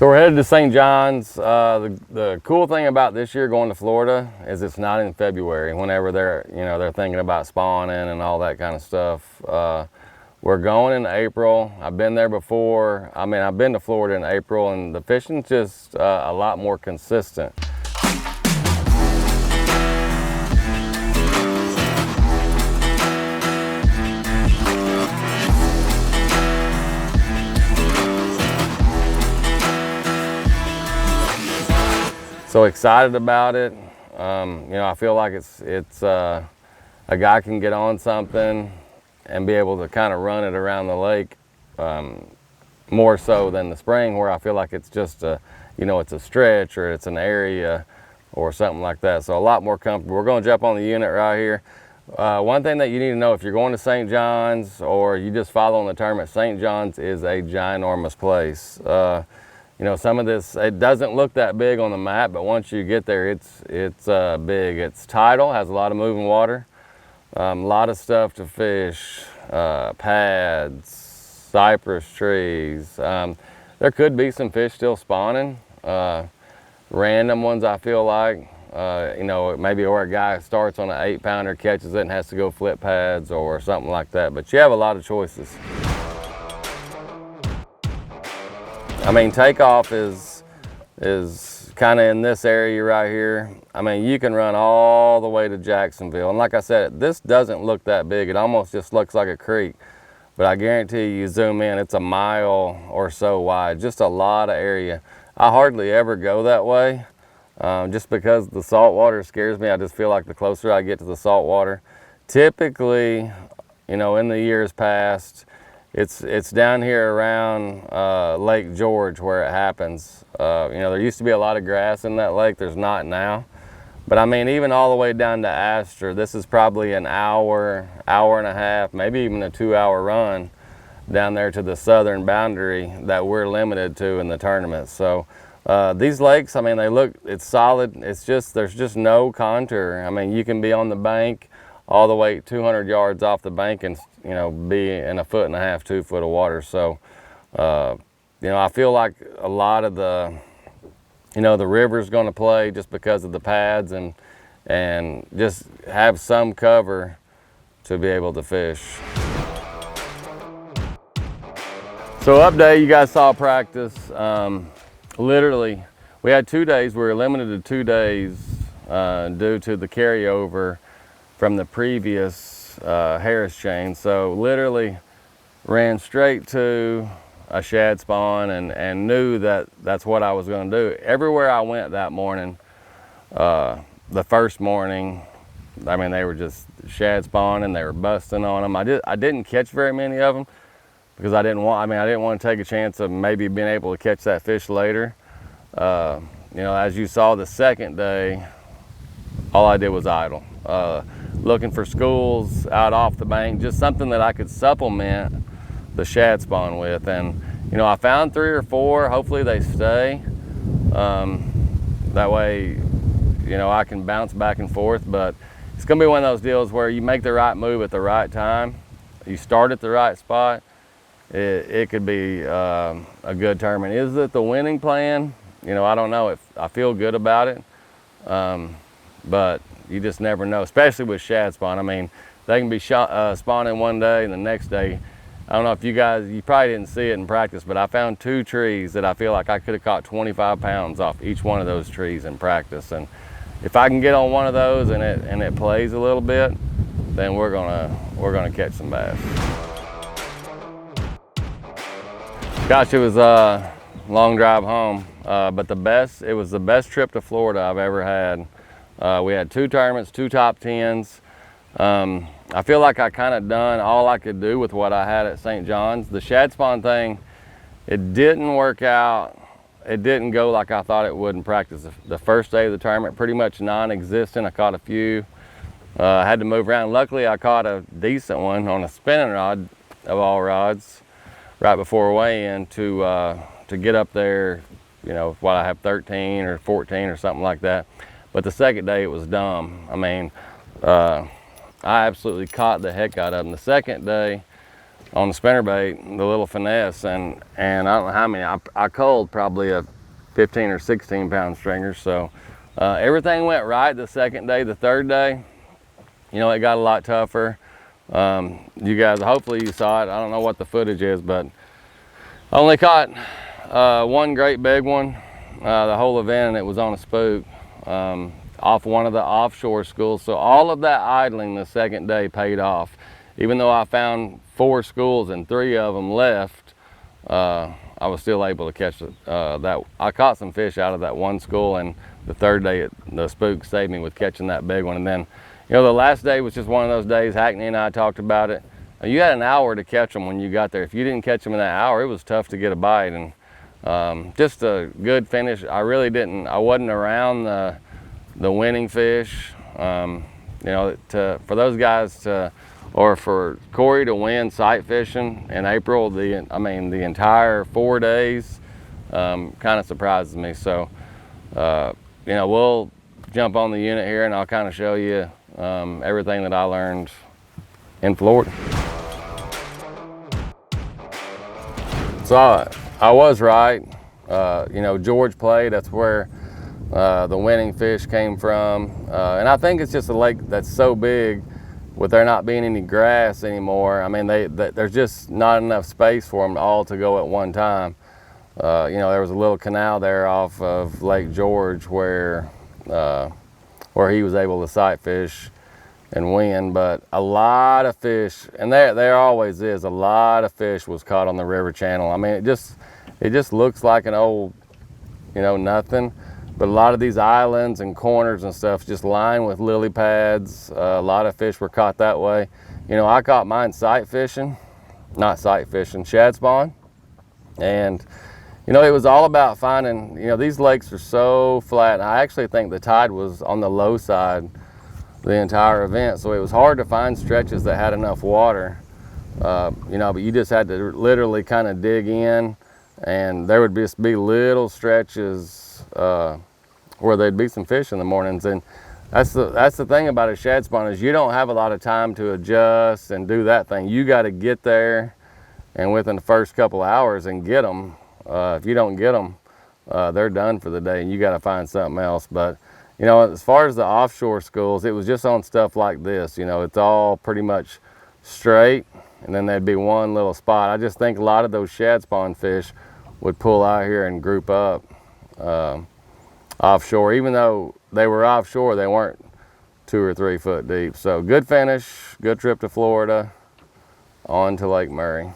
So we're headed to St. John's. The cool thing about this year going to Florida is it's not in February, whenever they're thinking about spawning and all that kind of stuff. We're going in April. I've been there before. I mean, I've been to Florida in April, and the fishing's just a lot more consistent. So excited about it. I feel like it's a guy can get on something and be able to kind of run it around the lake more so than the spring, where I feel like it's just it's a stretch or it's an area or something like that. So a lot more comfortable. We're going to jump on the unit right here. One thing that you need to know if you're going to St. John's or you just following the tournament, St. John's is a ginormous place. Some of this, it doesn't look that big on the map, but once you get there, it's big. It's tidal, has a lot of moving water, a lot of stuff to fish, pads, cypress trees. There could be some fish still spawning, random ones I feel like. Maybe where a guy starts on an 8-pounder, catches it and has to go flip pads or something like that, but you have a lot of choices. I mean, takeoff is kind of in this area right here. I mean, you can run all the way to Jacksonville. And like I said, this doesn't look that big. It almost just looks like a creek. But I guarantee you zoom in, it's a mile or so wide. Just a lot of area. I hardly ever go that way just because the salt water scares me. I just feel like the closer I get to the salt water. Typically, in the years past, it's down here around Lake George where it happens. There used to be a lot of grass in that lake. There's not now. But I mean, even all the way down to Astor, this is probably an hour and a half, maybe even a 2-hour run down there to the southern boundary that we're limited to in the tournament. So these lakes, I mean, it's solid. It's just, there's just no contour. I mean, you can be on the bank all the way 200 yards off the bank and be in 1.5 foot, 2 foot of water. So I feel like a lot of the the river's going to play just because of the pads and just have some cover to be able to fish. So update, you guys saw practice. Literally we had 2 days. We were limited to 2 days due to the carryover from the previous Harris chain. So literally ran straight to a shad spawn and knew that that's what I was going to do. Everywhere I went that morning, the first morning, I mean, they were just shad spawning, they were busting on them. I didn't catch very many of them because I didn't want to take a chance of maybe being able to catch that fish later. As you saw the second day, all I did was idle. Looking for schools out off the bank, just something that I could supplement the shad spawn with. And I found 3 or 4. Hopefully they stay. That way I can bounce back and forth. But it's gonna be one of those deals where you make the right move at the right time, you start at the right spot, it could be a good tournament. Is it the winning plan? I don't know. I feel good about it, but you just never know, especially with shad spawn. I mean, they can be spawning one day and the next day, I don't know if you probably didn't see it in practice, but I found 2 trees that I feel like I could have caught 25 pounds off each one of those trees in practice. And if I can get on one of those and it plays a little bit, then we're gonna catch some bass. Gosh, it was a long drive home, but it was the best trip to Florida I've ever had. We had 2 tournaments, 2 top 10s. I feel like I kind of done all I could do with what I had at St. John's. The shad spawn thing, it didn't work out. It didn't go like I thought it would in practice. The first day of the tournament, pretty much non-existent. I caught a few. I had to move around. Luckily, I caught a decent one on a spinning rod of all rods right before weigh-in to get up there, what I have 13 or 14 or something like that. But the second day, it was dumb. I mean, I absolutely caught the heck out of them. The second day, on the spinnerbait, the little finesse, and I don't know how many. I culled probably a 15 or 16 pound stringer. So everything went right the second day. The third day, you know, it got a lot tougher. You guys, hopefully you saw it. I don't know what the footage is, but I only caught one great big one the whole event, and it was on a spook off one of the offshore schools. So all of that idling the second day paid off. Even though I found 4 schools and 3 of them left, I was still able to catch that. I caught some fish out of that one school, and the third day the spook saved me with catching that big one. And then, you know, the last day was just one of those days. Hackney and I talked about it. You had an hour to catch them when you got there. If you didn't catch them in that hour, it was tough to get a bite. And just a good finish. I wasn't around the winning fish. You know, for those guys or for Corey to win sight fishing in April, the entire 4 days, kind of surprises me. So, you know, we'll jump on the unit here and I'll kind of show you everything that I learned in Florida. So I was right. You know, George Play, that's where the winning fish came from. And I think it's just a lake that's so big, with there not being any grass anymore. I mean, there's just not enough space for them all to go at one time. You know, there was a little canal there off of Lake George where he was able to sight fish and win, but a lot of fish, and there always is, a lot of fish was caught on the river channel. I mean, it just looks like an old, you know, nothing. But a lot of these islands and corners and stuff just lined with lily pads. A lot of fish were caught that way. You know, I caught mine shad spawn. And, you know, it was all about finding, you know, these lakes are so flat. And I actually think the tide was on the low side the entire event. So it was hard to find stretches that had enough water, you know, but you just had to literally kind of dig in, and there would just be little stretches where there'd be some fish in the mornings. And that's the thing about a shad spawn, is you don't have a lot of time to adjust and do that thing. You got to get there and within the first couple hours and get them. If you don't get them, they're done for the day and you got to find something else. But, you know, as far as the offshore schools, it was just on stuff like this. You know, it's all pretty much straight, and then there'd be one little spot. I just think a lot of those shad spawn fish would pull out here and group up offshore. Even though they were offshore, they weren't 2 or 3 foot deep. So good finish, good trip to Florida, on to Lake Murray.